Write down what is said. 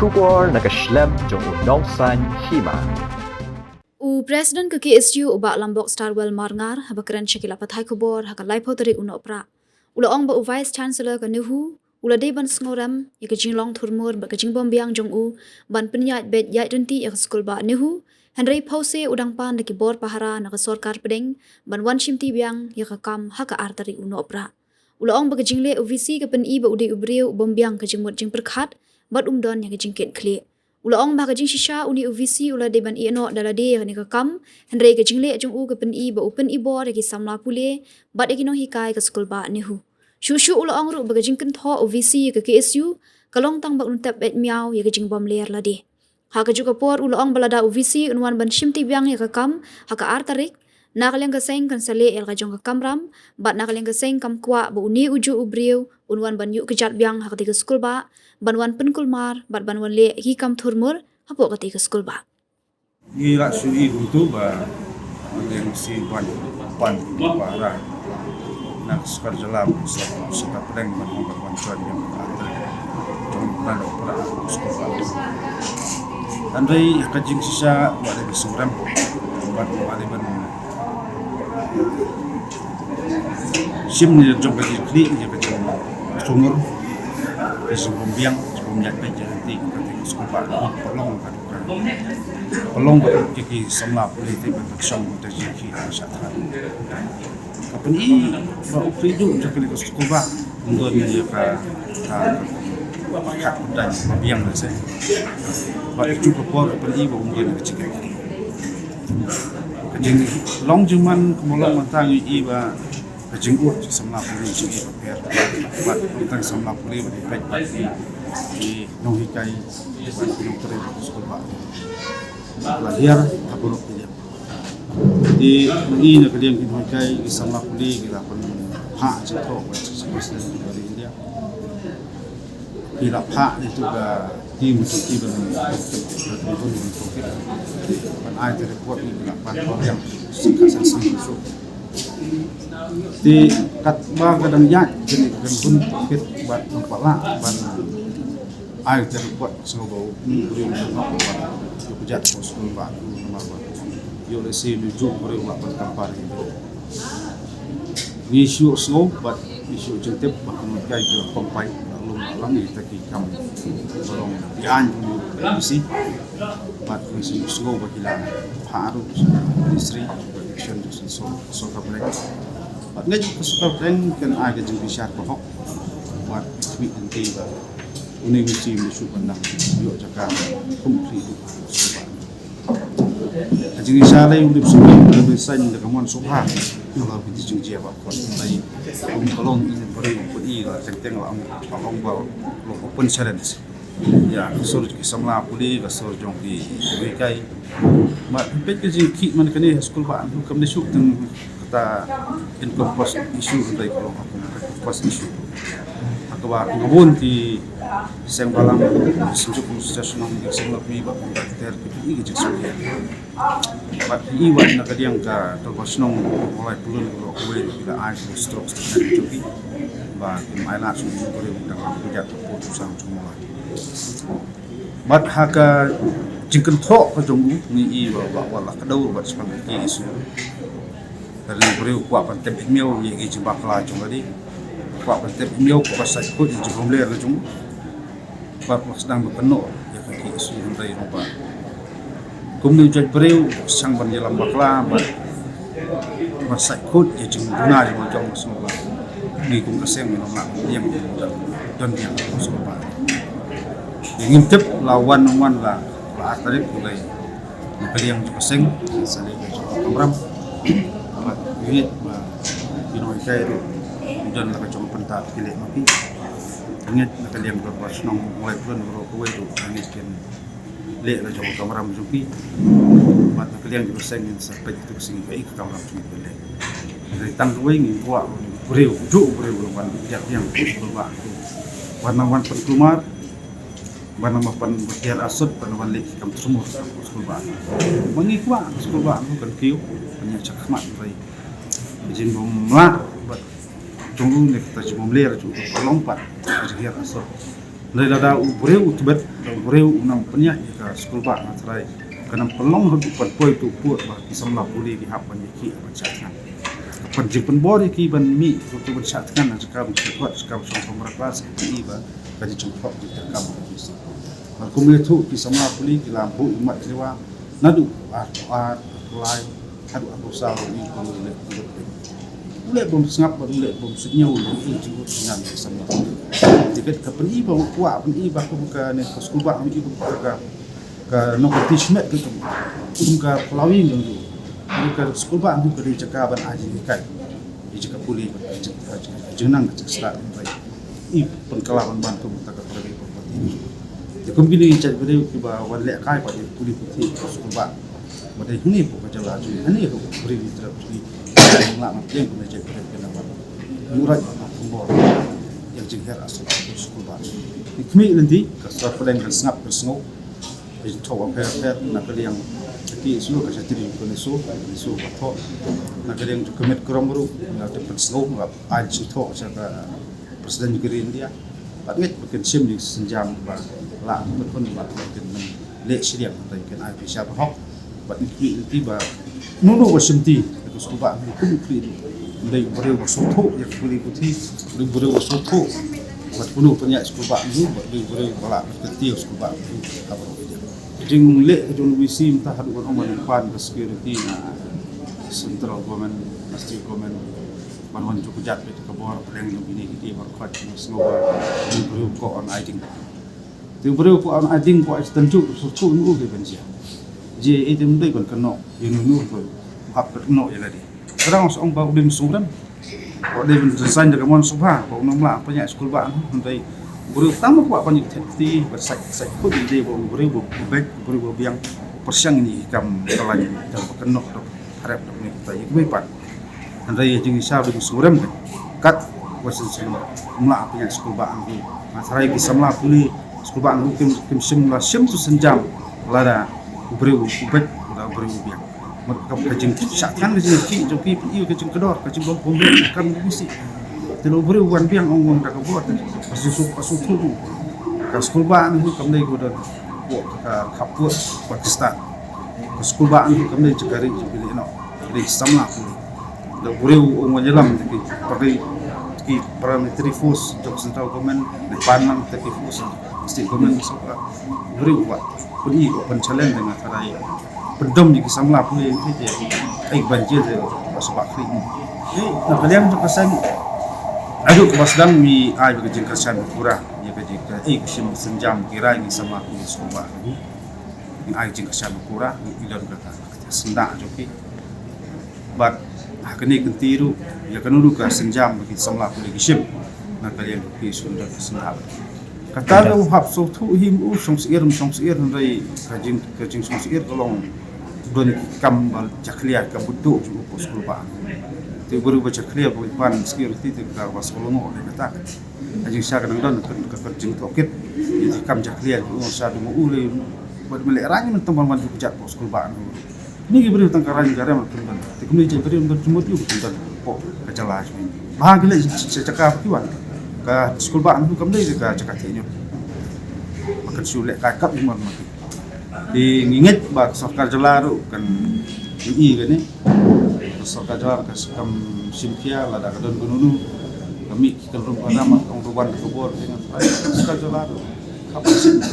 Shubor nakaslem jong unongsan hima. Presiden ke KSU ubak lambok Starwell Marngar habakaran Shakila Pathai Kubor haka laipo tarik unopra. Ula ong ba Vice Chancellor ke Nuhu, ula deban sengoram ya kejing long turmur ba kejing bombiang jong ban penyat bet yat renti ya skul ba Nuhu, Henry Pause udang pan deki bor pahara na sorkar pedeng ban wan shimti biang ya kam haka artari unopra. Ula ong ba kejing le UVC ke pen ba ude ubriu bombiang kejing mut jing perkhat bat umdon ya kejing ket kle. Ula ong ba kajing shisha uni UVC ula deban ieno dala de ni ka kam henre ka jingle jong u ka pen ba open ibor ki samla pule bat ki no hikai ka skul ba Nuhu shushu ula ong ru ba kajing kan tho UVC ka KSU kalong tang ba untap et miao ya kajing bom ler la de ha ka juga por ula ong balada UVC unwan ban shimti biang ya ka kam ha ka artarik nakaleng ka seng kan sale el ka jong ka kamram bat nakaleng ka seng kam kwa ba uni uju ubriu unwan ban yu kejat biang ha ka skul ba banwan penkulmar bat banwan le hi kam thurmur hapo ka skul ba Ila sui itu ba yang si ban para nak sekar jelam seka pedang ban bantuan yang ada dan para sekolah andai kajing sisa wala bisuram ban wala ban sim ni jong ka kli ni ka jong sumur sebelum biang sebelum nyat nanti ketika sekolah pelong kan pelong bagi semla politik untuk song untuk jadi masyarakat. Kapan ini baru hidup jadi sekolah untuk dia pakat dan biang lah saya. Baik juga por kapan ini baru dia nak cakap. Kajing long zaman kemulung mentang iba kajing semla politik jadi pakai. Baik mentang semla politik baik di nonghikai nong terima sekolah lahir aburuk dia di ini nak dia nonghikai sama kuli kita pun hak jatuh seperti dari India bila hak itu ke tim suci dan betul untuk kita kan ada report ini bila pan yang singkat masuk di katba kadang yak jadi kan pun kita buat kepala ban ai jadi buat sebuah beri untuk kerja sekolah baru nama yo lesi lucu beri buat kampar itu isu snow buat isu jentep bahkan kai ke kompai lalu malam kita kam tolong dian misi buat isu snow bagilah harus istri action so kabel buat ngaji kesukaan kan ada jadi syarat pokok buat tweet nanti ini mesti masuk pandang yuk cakap komplit sebab jadi saya yang bersama lebih sayang dengan kawan soha yang lebih dijunjung apa pun lagi kalau ini beri lah tentang orang bawa open challenge ya kesor kisamla puli kesor jongki wekai mak pet kerja kit mana kini sekolah bahan tu kami syuk teng kata income post issue dari kalau aku post issue aku ngabun di seng balang sejuk stasiun seng lebih bak ter ini je sesuai bat iwan nak dia ka terkosnong mulai pulun kalau kuwe bila ai stroke joki ba mai la su ko dengan kerja putusan semua bat haka jingken tho ko jonggu ni i ba wala ka daur bat sepanjang isu dari beri kuat pantem email ye ji bakla jong tadi kuat pantem email ko pasal ko ji bomler jong bat sedang berpenuh ya kaki isu yang dari rumah kemudian jadi beriu sang berjalan bakla bat pasal ko ji guna di macam semua ni kum kesem nak yang dan yang semua ingin tip lawan lah tarik mulai yang keseng saling kamram unit kai dan nak coba pentat pilih mati ingat nak yang berpasnong mulai bulan berapa itu ini sekian le la coba kamera menjupi mat nak yang berseng sampai itu kesini kai ke kamera cuma boleh dari tang dua ini buat beriu wan yang berubah warna-warna penkumar warna mapan bertiar asud warna lek kam semua sekolah mengikwa sekolah bukan kiu hanya cakmat baik izin bomla buat tunggu nek kita cuma beli cukup lompat jadi asal Dari lada ubreu tibet ubreu unang penya ka skul ba na trai kanam pelong hu pan poi tu pu ba ki samla puli ki hapan ki ban chatkan pan jipan bori ki ban mi tu ban chatkan na sekam kuat sekam song pemerkas ki ba ka ji chungkok di terkam ki si mar kumle tu ki samla puli ki lampu umat jiwa nadu ar lai hadu aku sa ni ko le ule bom sngap ba ule bom sunyau ni jiwa dengan samla tiket ka peni ba kuat peni ba ku ka ne skul ba mi ku ka no competition ke tu ka following tu ka skul ba tu ka di cakap ban aji kai di cakap puli jenang ka start bai I pengkalahan ban tu ta ka pergi property de kombini chat bere ki ba wan le kai ba di puli putih skul ba badai ni ko ka jala ju ani ko beri terap ni la ma pleng ko chat bere ke na ba murad ma kumbor yang jengher asal skul ba ikmi nanti ka sa pelen kan snap ka snow is to per na kaliang ki sulu ka jatiri ko ne so ka tho na kaliang to commit kromru na te pen snow ga ai chi tho sa ka presiden negeri India patwet bukan sim di senjam ba la pun ba bukan le siriam ta kan ai bisa ba hok ba ikmi ba nunu wa simti ko skul ba ku kri dai bore wa so tho ya kuli puti bore wa so tho buat penuh penyak skul ba ni buat bore bala ketiu skul ba apa jing le jong wisi mta hadu orang man pan security na central government state government manhon cukup jat pe ka bor pleng no bini ki bor khat no snowa buru ko on iding tu buru ko on iding ko tentu su nu ke bensia je item dei kon keno yunu nu ko hap ka no ya ladi serang ong ba udin suram ko dei ben design de mon subha ko nom la penyak skul ba ndai buru tamu ko apa ni ti bersak ko di bo buru bek buru biang persiang ni kam kalanya dan keno harap ni kita ikui pat andai jing isa bi suram kat wasan semua mula apa yang skul ba angku masarai ki samla puli skul ba angku kim simla sim tu senjam lada buru bek da buru biang mereka kajing syatkan ki joki iu kajing kedor kajing bom kan misi telo buru wan biang ong da ka bot pasu tu ka skul ba angku kam dei ko da ko ka khaput Pakistan skul ba angku kam dei cakari jibili no dari samla puli da buru ong wanyelam ki paramilitary force jok central government de panang te force state government so buru wa puni ko panchalen dengan tarai pendom di samla puli ti ai banjir de sebab kri na kalian to kasan adu ko basdam mi ai ba jing kasan pura ya ka jing ka sim senjam kira ni sama puli soba ni ai jing kasan pura ni ilan ka senda joki but hakani kentiru ya kanulu ka senjam bagi samla puli sim na kalian ki sunda senda kata lu hap so thu him u song sir rai kajing song sir tolong don kam jaklia ka budu ju ko skul ba te guru ba jaklia bo pan security te ka was kolongo le kata ajing sa kan don ka kajing toket di kam jaklia u sa du u le buat mele rang men teman man ju jak ko skul ba ni gi beri tangkaran negara man pun te kumni je beri untuk jumut yu pun po ka jalas ni bah gile cakap kiwan ka skul ba tu kam dei ka cakap tinyo makan sulit kakap iman mati di ngingit ba sarkar jalaru kan i kan ni sarkar jalar ka kam simkia la da don gununu kami kan rumah nama orang ruban kubur dengan sarkar jalaru kapasin